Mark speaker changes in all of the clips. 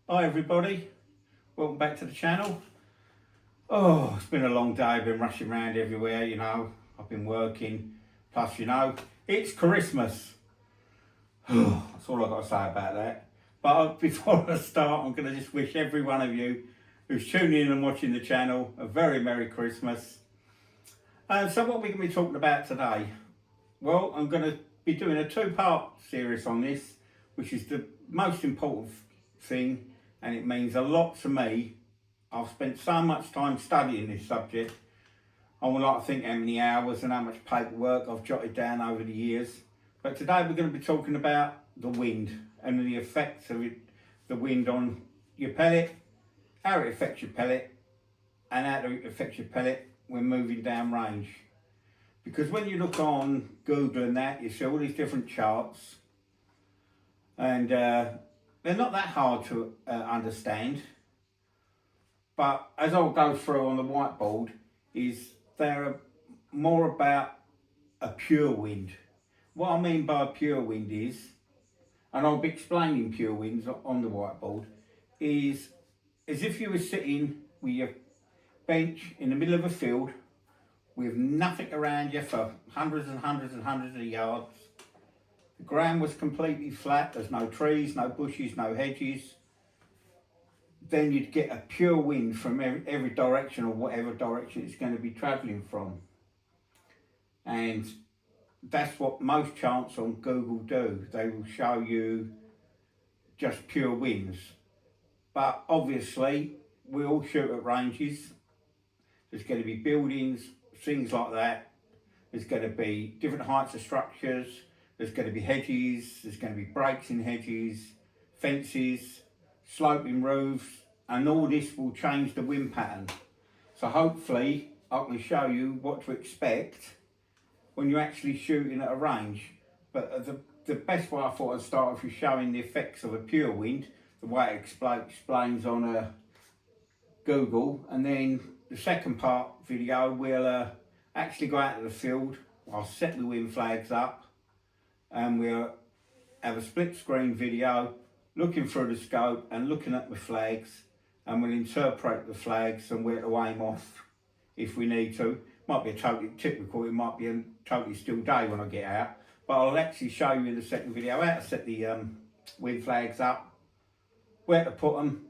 Speaker 1: Hi everybody, welcome back to the channel. Oh, it's been a long day, I've been rushing around everywhere, I've been working, plus it's Christmas. That's all I've got to say about that. But before I start, I'm going to just wish every one of you who's tuning in and watching the channel a very Merry Christmas. So what are we going to be talking about today? Well, I'm going to be doing a two-part series on this, which is the most important thing, and it means a lot to me. I've spent so much time studying this subject. I would like to think how many hours and how much paperwork I've jotted down over the years. But today we're going to be talking about the wind and the effects of the wind on your pellet, how it affects your pellet, and how it affects your pellet when moving down range. Because when you look on Google and that, you see all these different charts, and they're not that hard to understand. But as I'll go through on the whiteboard, they're more about a pure wind. What I mean by a pure wind is, and I'll be explaining pure winds on the whiteboard, is as if you were sitting with your bench in the middle of a field with nothing around you for hundreds and hundreds and hundreds of yards. The ground was completely flat, there's no trees, no bushes, no hedges. Then you'd get a pure wind from every direction, or whatever direction it's going to be travelling from. And that's what most charts on Google do. They will show you just pure winds. But obviously, we all shoot at ranges. There's going to be buildings, things like that. There's going to be different heights of structures. There's going to be hedges. There's going to be breaks in hedges, fences, sloping roofs, and all this will change the wind pattern. So hopefully I can show you what to expect when you're actually shooting at a range. But the best way I thought I'd start off is showing the effects of a pure wind, the way it explains on Google, and then the second part video we'll actually go out to the field. I'll set the wind flags up and we'll have a split screen video looking through the scope and looking at the flags, and we'll interpret the flags and where to aim off if we need to. Might be a totally typical, it might be a totally still day when I get out, but I'll actually show you in the second video how to set the wind flags up, where to put them.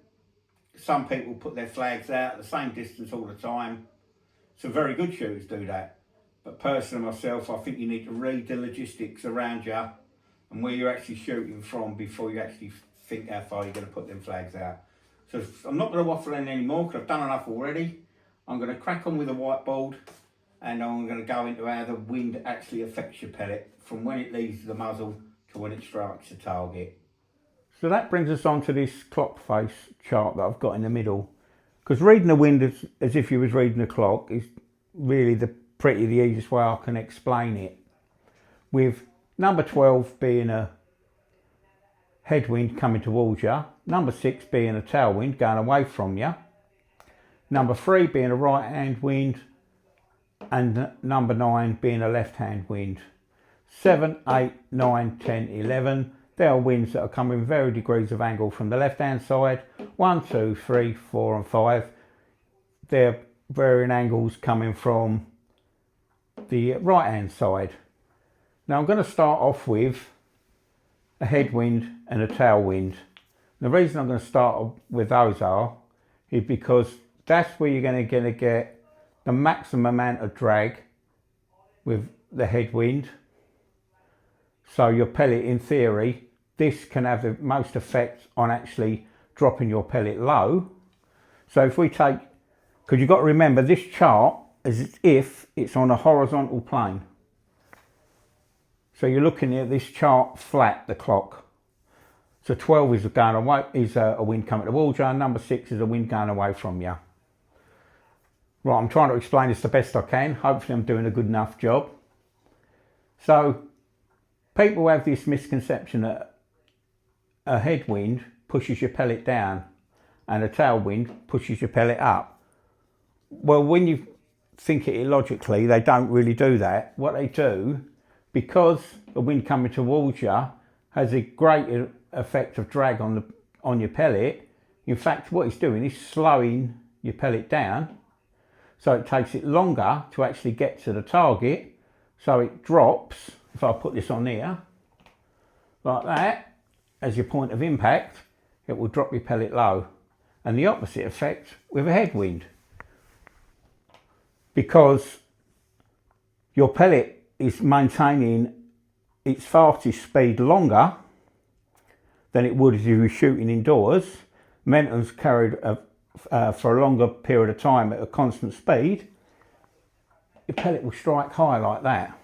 Speaker 1: Some people put their flags out at the same distance all the time. Some very good shooters do that, but personally myself, I think you need to read the logistics around you and where you're actually shooting from before you actually think how far you're going to put them flags out. So I'm not going to waffle in anymore because I've done enough already. I'm going to crack on with the whiteboard, and I'm going to go into how the wind actually affects your pellet from when it leaves the muzzle to when it strikes the target. So that brings us on to this clock face chart that I've got in the middle. Because reading the wind as if you was reading the clock is really the easiest way I can explain it. With number 12 being a headwind coming towards you, number 6 being a tailwind going away from you, number 3 being a right hand wind, and number 9 being a left hand wind. 7, 8, 9, 10, 11, there are winds that are coming with varying degrees of angle from the left hand side. 1, 2, 3, 4 and 5, they're varying angles coming from the right hand side. Now I'm going to start off with a headwind and a tailwind. The reason I'm going to start with those is because that's where you're going to get the maximum amount of drag with the headwind. So your pellet, in theory, this can have the most effect on actually dropping your pellet low. So if we take, because you've got to remember this chart as if it's on a horizontal plane. So you're looking at this chart flat, the clock. So 12 is going away, is a wind coming towards you, and number 6 is a wind going away from you. Right, I'm trying to explain this the best I can. Hopefully I'm doing a good enough job. So people have this misconception that a headwind pushes your pellet down and a tailwind pushes your pellet up. Well, when you think it logically, they don't really do that. What they do, because the wind coming towards you has a great effect of drag on your pellet, In fact, what it's doing is slowing your pellet down, so it takes it longer to actually get to the target. So it drops, if I put this on here, like that, as your point of impact, it will drop your pellet low. And the opposite effect with a headwind. Because your pellet is maintaining its fastest speed longer than it would if you were shooting indoors. Momentum's carried for a longer period of time at a constant speed. Your pellet will strike high like that.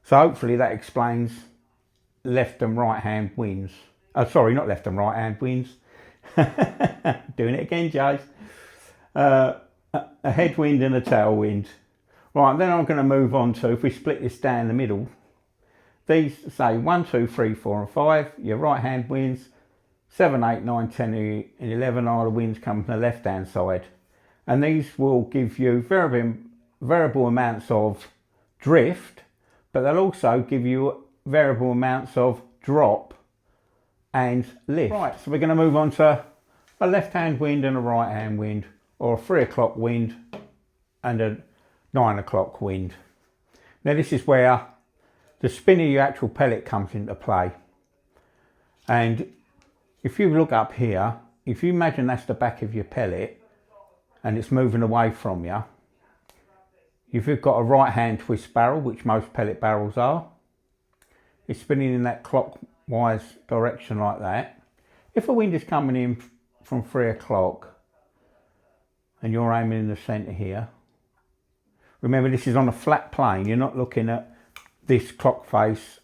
Speaker 1: So hopefully that explains left and right hand winds. Sorry, not left and right hand winds. Doing it again, Jace. A headwind and a tailwind. Right, then I'm going to move on to, if we split this down the middle, these say 1, 2, 3, 4 and 5, your right hand winds, 7, 8, 9, 10 and 11 are the winds coming from the left hand side. And these will give you variable amounts of drift, but they'll also give you variable amounts of drop and lift. Right, so we're going to move on to a left hand wind and a right hand wind, or a 3 o'clock wind and a 9 o'clock wind. Now this is where the spin of your actual pellet comes into play. And if you look up here, if you imagine that's the back of your pellet and it's moving away from you, if you've got a right hand twist barrel, which most pellet barrels are, it's spinning in that clockwise direction like that. If a wind is coming in from 3 o'clock and you're aiming in the centre here, remember this is on a flat plane, you're not looking at this clock face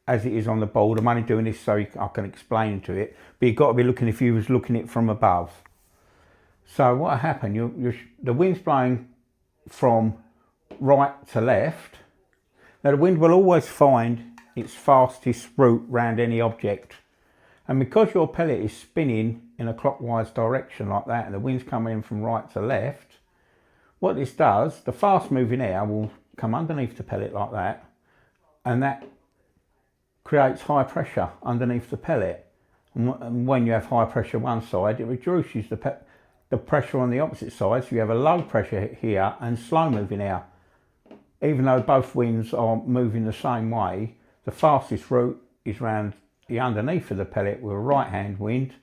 Speaker 1: as it is on the board. I'm only doing this so I can explain to it, but you've got to be looking if you was looking at it from above. So what happened, the wind's blowing from right to left. Now the wind will always find its fastest route round any object, and because your pellet is spinning in a clockwise direction like that and the wind's coming in from right to left, what this does, the fast moving air will come underneath the pellet like that, and that creates high pressure underneath the pellet. And when you have high pressure one side, it reduces the pressure on the opposite side, so you have a low pressure here and slow moving air. Even though both winds are moving the same way, the fastest route is round the underneath of the pellet with a right hand wind.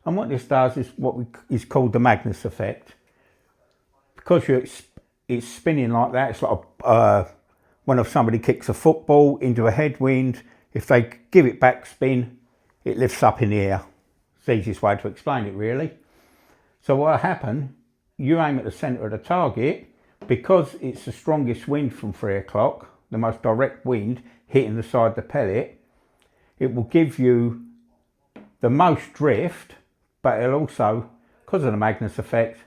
Speaker 1: And what this does is what is called the Magnus effect. Because it's spinning like that, it's like when somebody kicks a football into a headwind, if they give it back spin, it lifts up in the air. It's the easiest way to explain it, really. So what will happen, you aim at the centre of the target, because it's the strongest wind from 3 o'clock, the most direct wind hitting the side of the pellet, it will give you the most drift, but it'll also, because of the Magnus effect,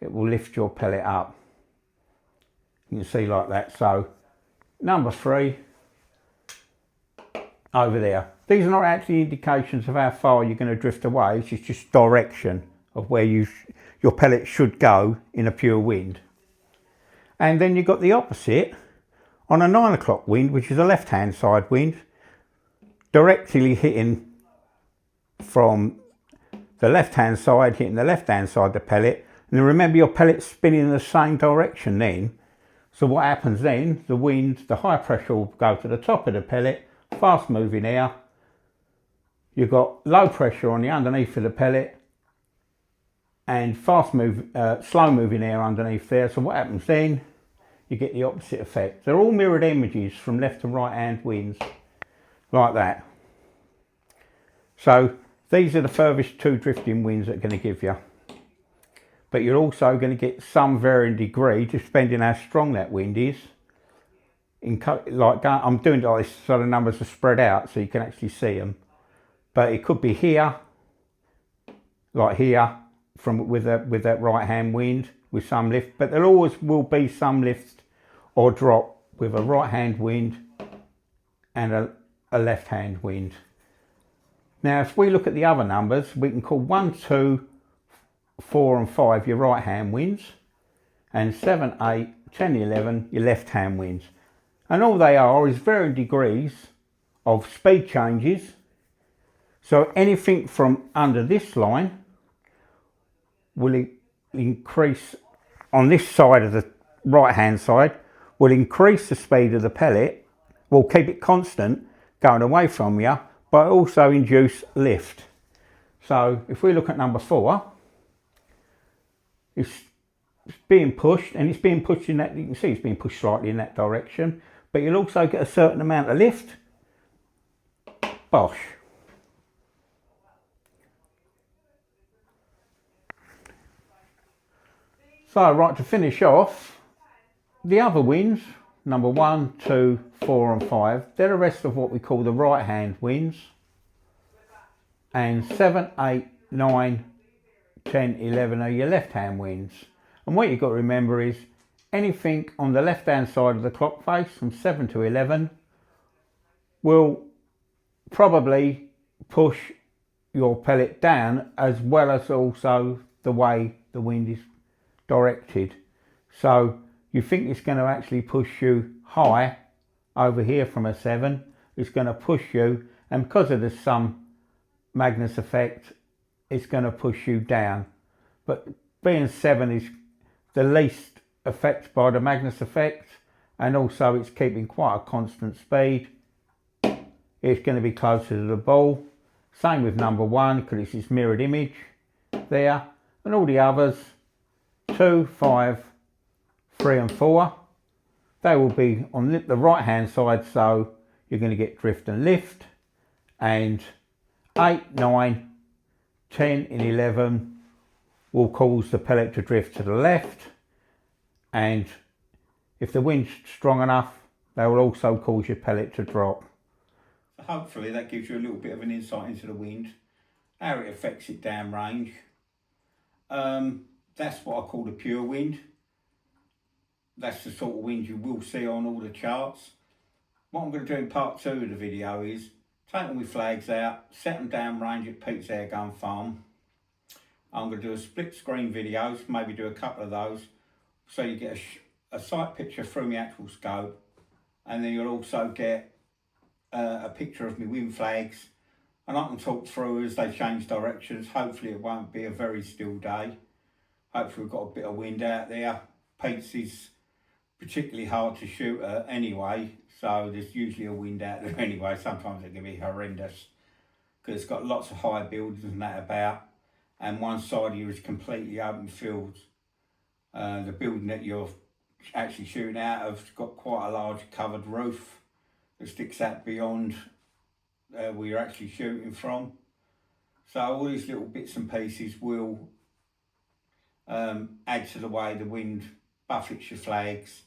Speaker 1: it will lift your pellet up. You can see like that. So number 3 over there. These are not actually indications of how far you're going to drift away. It's just direction of where your pellet should go in a pure wind. And then you've got the opposite on a 9 o'clock wind, which is a left hand side wind, directly hitting from the left hand side, hitting the left hand side of the pellet. And then remember, your pellet's spinning in the same direction then. So what happens then, the wind, the high pressure will go to the top of the pellet, fast moving air. You've got low pressure on the underneath of the pellet and slow moving air underneath there. So what happens then, you get the opposite effect. They're all mirrored images from left and right hand winds, like that. So these are the furthest 2 drifting winds that are going to give you. But you're also going to get some varying degree, depending how strong that wind is. I'm doing it like this so the numbers are spread out so you can actually see them. But it could be here, like here, with that right hand wind with some lift. But there always will be some lift or drop with a right hand wind and a left hand wind. Now if we look at the other numbers, we can call 1, 2, 4 and 5 your right hand winds, and 7, 8, 10, 11 your left hand winds. And all they are is varying degrees of speed changes. So anything from under this line will increase on this side of the right hand side, will increase the speed of the pellet, will keep it constant going away from you, but also induce lift. So if we look at number 4, it's being pushed, and it's being pushed in that, you can see it's being pushed slightly in that direction, but you'll also get a certain amount of lift. Bosh. So right, to finish off, the other winds, number 1, 2, 4 and 5, they're the rest of what we call the right hand winds. And 7, 8, 9, 10, 11 are your left hand winds. And what you've got to remember is anything on the left hand side of the clock face from 7 to 11 will probably push your pellet down, as well as also the way the wind is directed. So you think it's going to actually push you high over here from a 7, it's going to push you, and because of the some Magnus effect, it's going to push you down. But being 7 is the least affected by the Magnus effect, and also it's keeping quite a constant speed. It's going to be closer to the ball. Same with number 1, because it's this mirrored image there, and all the others, 2, 5, 3 and 4, they will be on the right hand side, so you're going to get drift and lift. And 8, 9, 10 and 11 will cause the pellet to drift to the left, and if the wind's strong enough, they will also cause your pellet to drop. Hopefully that gives you a little bit of an insight into the wind, how it affects it downrange. That's what I call the pure wind. That's the sort of wind you will see on all the charts. What I'm going to do in part 2 of the video is take all my flags out, set them downrange at Pete's Air Gun Farm. I'm going to do a split screen videos, maybe do a couple of those, so you get a sight picture through my actual scope, and then you'll also get a picture of my wind flags, and I can talk through as they change directions. Hopefully it won't be a very still day. Hopefully we've got a bit of wind out there. Pete's is particularly hard to shoot at anyway, so there's usually a wind out there anyway. Sometimes it can be horrendous because it's got lots of high buildings and that about, and one side of you is completely open fields. The building that you're actually shooting out of has got quite a large covered roof that sticks out beyond where you're actually shooting from. So all these little bits and pieces will add to the way the wind buffets your flags,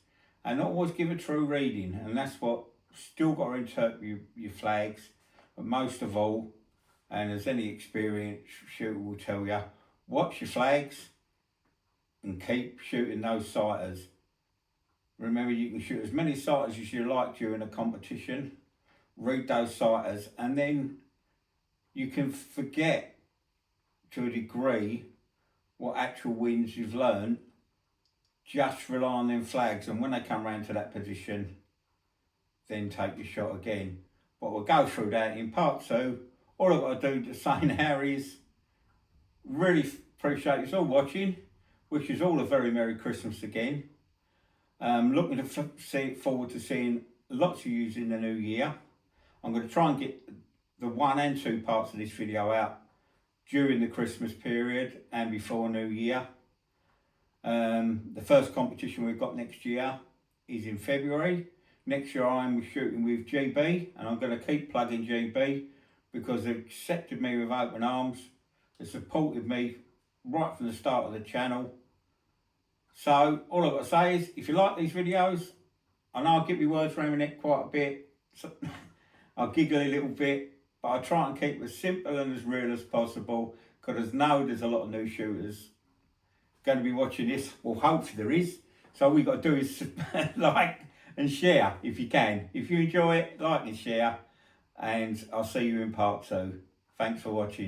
Speaker 1: and not always give a true reading, and that's what still got to interpret your flags. But most of all, and as any experienced shooter will tell you, watch your flags and keep shooting those sighters. Remember, you can shoot as many sighters as you like during a competition. Read those sighters, and then you can forget to a degree what actual winds you've learned. Just rely on them flags, and when they come round to that position, then take your shot again. But we'll go through that in part 2. All I've got to do to say now is really appreciate you all watching. Wish you all a very Merry Christmas again. Looking forward to seeing lots of you in the new year. I'm going to try and get the 1 and 2 parts of this video out during the Christmas period and before New Year. The first competition we've got next year is in February. Next year I'm shooting with GB, and I'm going to keep plugging GB because they've accepted me with open arms. They supported me right from the start of the channel. So all I've got to say is, if you like these videos, I know I get my words around my neck quite a bit, so I'll giggle a little bit, but I try and keep it as simple and as real as possible, because I know there's a lot of new shooters going to be watching this. Well, hopefully there is. So all we've got to do is like and share if you can. If you enjoy it, like and share, and I'll see you in part 2. Thanks for watching.